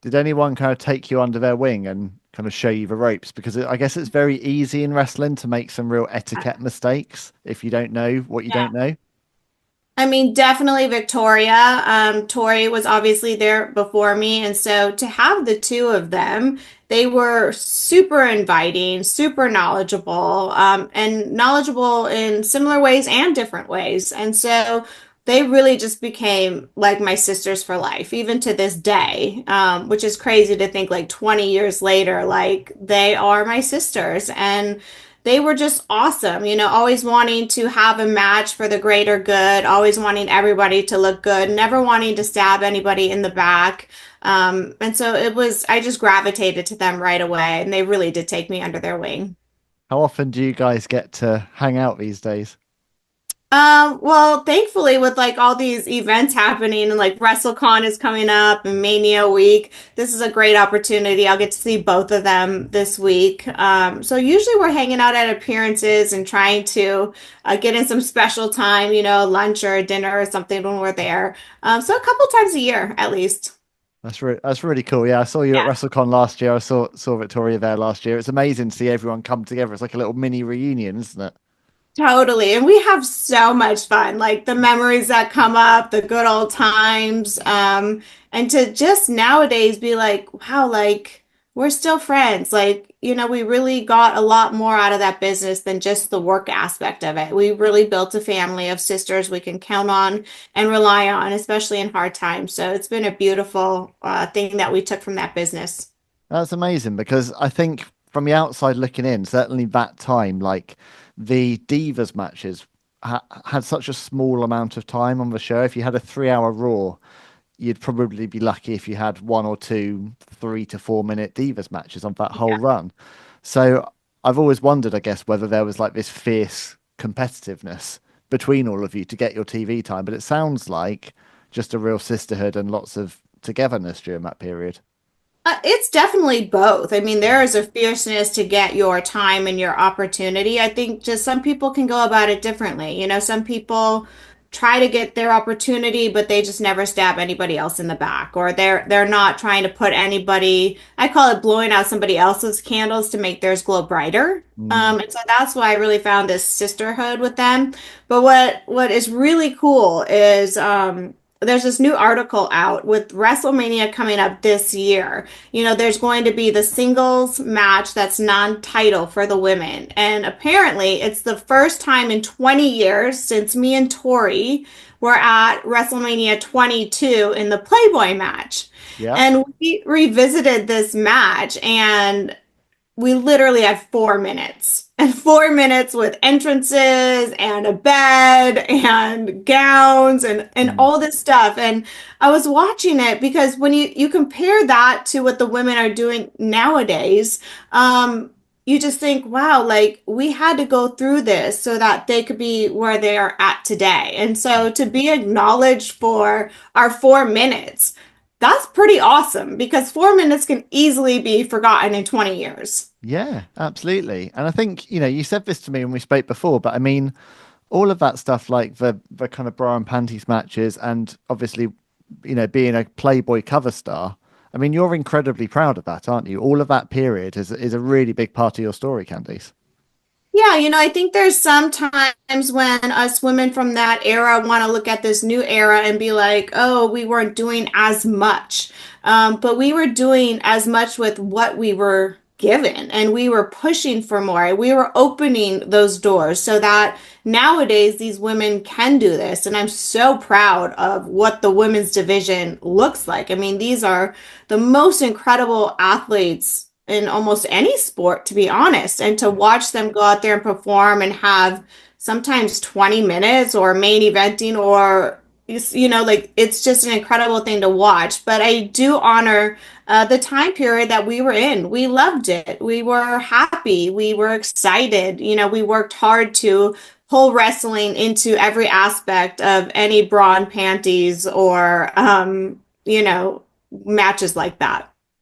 Did anyone kind of take you under their wing and kind of show you the ropes? Because I guess it's very easy in wrestling to make some real etiquette mistakes if you don't know what you Yeah. don't know. I mean, definitely Victoria. Torrie was obviously there before me. And so to have the two of them, they were super inviting, super knowledgeable, and knowledgeable in similar ways and different ways. And so they really just became like my sisters for life, even to this day, which is crazy to think like 20 years later, like they are my sisters. And they were just awesome, always wanting to have a match for the greater good, always wanting everybody to look good, never wanting to stab anybody in the back. And so I just gravitated to them right away, and they really did take me under their wing. How often do you guys get to hang out these days? Well, thankfully, with like all these events happening and like WrestleCon is coming up and Mania Week, this is a great opportunity. I'll get to see both of them this week. So usually we're hanging out at appearances and trying to get in some special time, lunch or dinner or something when we're there. So a couple times a year at least. That's really cool. Yeah, I saw you at Yeah. WrestleCon last year. I saw Victoria there last year. It's amazing to see everyone come together. It's like a little mini reunion, isn't it? Totally. And we have so much fun, like the memories that come up, the good old times. And to just nowadays be like, wow, like we're still friends. Like, we really got a lot more out of that business than just the work aspect of it. We really built a family of sisters we can count on and rely on, especially in hard times. So it's been a beautiful thing that we took from that business. That's amazing because I think from the outside looking in, certainly that time, like the Divas matches had such a small amount of time on the show. If you had a 3 hour Raw, you'd probably be lucky if you had one or two 3 to 4 minute Divas matches on that whole run. So I've always wondered, I guess, whether there was like this fierce competitiveness between all of you to get your TV time, but it sounds like just a real sisterhood and lots of togetherness during that period. It's definitely both. I mean, there is a fierceness to get your time and your opportunity. I think just some people can go about it differently. Some people try to get their opportunity, but they just never stab anybody else in the back, or they're not trying to put anybody, I call it blowing out somebody else's candles to make theirs glow brighter. Mm. And so that's why I really found this sisterhood with them. But what is really cool is there's this new article out with WrestleMania coming up this year. There's going to be the singles match that's non-title for the women. And apparently, it's the first time in 20 years since me and Torrie were at WrestleMania 22 in the Playboy match. Yeah. And we revisited this match, and we literally had 4 minutes, and 4 minutes with entrances and a bed and gowns and Mm. all this stuff. And I was watching it because when you compare that to what the women are doing nowadays, you just think, wow, like we had to go through this so that they could be where they are at today. And so to be acknowledged for our 4 minutes, that's pretty awesome because 4 minutes can easily be forgotten in 20 years. Yeah, absolutely. And I think, you said this to me when we spoke before, but I mean, all of that stuff like the kind of bra and panties matches and obviously, being a Playboy cover star. I mean, you're incredibly proud of that, aren't you? All of that period is a really big part of your story, Candice. Yeah, I think there's some times when us women from that era want to look at this new era and be like, oh, we weren't doing as much. But we were doing as much with what we were given, and we were pushing for more. We were opening those doors so that nowadays these women can do this. And I'm so proud of what the women's division looks like. I mean, these are the most incredible athletes in almost any sport, to be honest. And to watch them go out there and perform and have sometimes 20 minutes or main eventing or like it's just an incredible thing to watch. But I do honor the time period that we were in. We loved it. We were happy. We were excited. We worked hard to pull wrestling into every aspect of any bra and panties or matches like that.